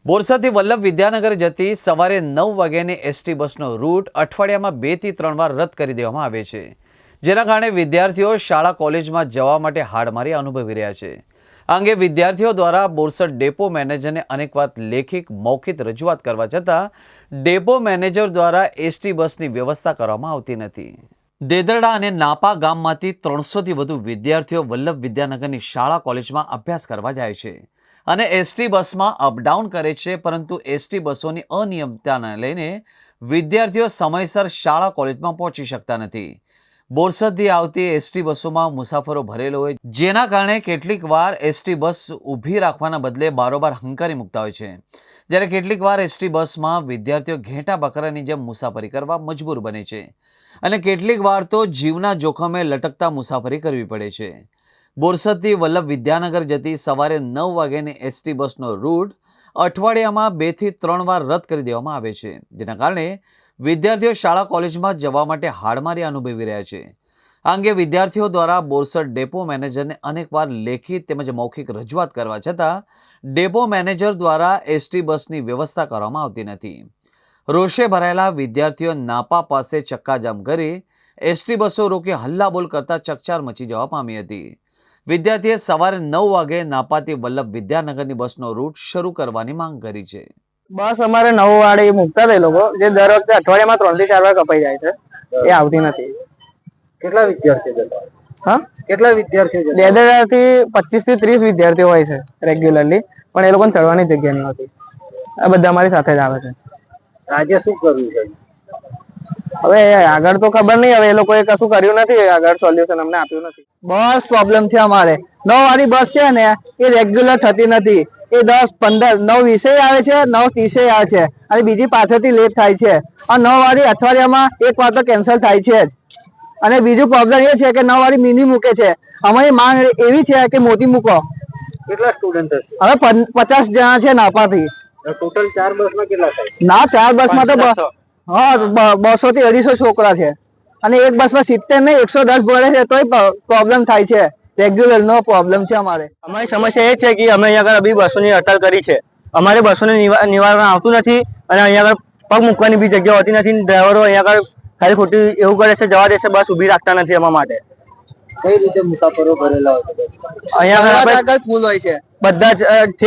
બોરસદથી વલ્લભ વિદ્યાનગર જતી સવારે 9 વાગ્યાની એસટી બસનો રૂટ અઠવાડિયામાં 2 થી 3 વાર રદ કરી દેવામાં આવે છે, જેના કારણે વિદ્યાર્થીઓ શાળા કોલેજમાં જવા માટે હાડમારી અનુભવી રહ્યા છે। આ અંગે વિદ્યાર્થીઓ દ્વારા બોરસદ ડેપો મેનેજરને અનેકવાર લેખિત મૌખિક રજૂઆત કરવા છતાં ડેપો મેનેજર દ્વારા એસટી બસની વ્યવસ્થા કરવામાં આવતી નથી। દેદરડા અને નાપા ગામમાંથી 300થી વધુ વિદ્યાર્થીઓ વલ્લભ વિદ્યાનગરની શાળા કોલેજમાં અભ્યાસ કરવા જાય છે અને એસટી બસમાં અપડાઉન કરે છે, પરંતુ એસટી બસોની અનિયમિતતાને લઈને વિદ્યાર્થીઓ સમયસર શાળા કોલેજમાં પહોંચી શકતા નથી। બોરસદથી આવતી એસટી બસોમાં મુસાફરો ભરેલો હોય, જેના કારણે કેટલીક વાર એસટી બસ ઊભી રાખવાના બદલે બારોબાર હંકારી મૂકતા હોય છે, જ્યારે કેટલીક વાર એસટી બસમાં વિદ્યાર્થીઓ ઘેટા બકરાની જેમ મુસાફરી કરવા મજબૂર બને છે અને કેટલીક વાર તો જીવના જોખમે લટકતા મુસાફરી કરવી પડે છે। બોરસદથી વલ્લભ વિદ્યાનગર જતી સવારે 9 વાગ્યાની એસટી બસનો રૂટ અઠવાડિયામાં 2 થી 3 વાર રદ કરી દેવામાં આવે છે, જેના કારણે વિદ્યાર્થીઓ શાળા કોલેજમાં જવા માટે હાડમારી અનુભવી રહ્યા છે। આ અંગે વિદ્યાર્થીઓ દ્વારા બોરસદ ડેપો મેનેજરને અનેકવાર લેખિત તેમજ મૌખિક રજૂઆત કરવા છતાં ડેપો મેનેજર દ્વારા એસટી બસની વ્યવસ્થા કરવામાં આવતી નથી। રોષે ભરાયેલા વિદ્યાર્થીઓ નાપા પાસે ચક્કાજામ કરી એસટી બસો રોકી હલ્લાબોલ કરતા ચકચાર મચી જવા પામી હતી। વિદ્યાર્થીએ સવારે 9 વાગે નાપાથી વલ્લભ વિદ્યાનગરની બસનો રૂટ શરૂ કરવાની માંગ કરી છે। બસ અમારે 9 વાગે મૂકતા એ લોકો જે દર વખતે અઠવાડિયામાં 3 થી 4 વાર કપાઈ જાય છે, એ આવતી નથી। કેટલા વિદ્યાર્થીઓ જતા? હા, કેટલા વિદ્યાર્થીઓ જતા? દેદરડાથી 25 થી 30 વિદ્યાર્થીઓ હોય છે રેગ્યુલરલી, પણ એ લોકોને ચડવાની જગ્યા નહીં હોતી। આ બધા અમારી સાથે જ આવે છે। આજે શું કરવું છે? હવે આગળ તો ખબર નહીં, હવે એ લોકોએ કશું કર્યું નથી, આગળ સોલ્યુશન અમને આપ્યું નથી। બસ પ્રોબ્લેમ છે અમારે 9 વાળી બસ છે ને એ રેગ્યુલર થતી નથી, એ 10, 15, 9:20 આવે છે, 9:30 આવે છે અને બીજી પાછળથી લેટ થાય છે। અને 9 વાળી અઠવાડિયામાં એક વાર તો કેન્સલ થાય છે જ। અને બીજું પ્રોબ્લેમ એ છે કે 9 વાળી મિની મૂકે છે, અમારી માંગ એવી છે કે મોટી મૂકો। કેટલા સ્ટુડન્ટ હશે? હવે 50 જણા છે નાપાથી। ટોટલ 4 બસમાં કેટલા થાય? ના, 4 બસમાં તો હા 200 થી 250 છોકરા છે અને એક બસમાં 70 ને 110 ભરે છે, તોય પ્રોબ્લેમ થાય છે। રેગ્યુલર નો પ્રોબ્લેમ છે અમારે। અમારી સમસ્યા એ છે કે અમે અહીંયા આગળ બી બસોની હડતાલ કરી છે, અમારે બસોને નિવારણ આવતું નથી અને અહીંયા આગળ પગ મૂકવાની બી જગ્યા હોતી નથી। ડ્રાઈવરો અહીંયા આગળ ખાલી ખોટી એવું કરે છે, જવા દે છે, બસ ઊભી રાખતા નથી અમારા માટે। કઈ રીતે મુસાફરો ભરેલા હોય છે? અહીંયા આગળ ફૂલ હોય છે, બધા જ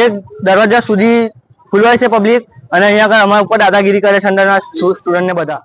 દરવાજા સુધી ફૂલ હોય છે પબ્લિક, અને અહીંયા આગળ અમારા ઉપર દાદાગીરી કરે છે અંદરના સ્ટુડન્ટ ને બધા।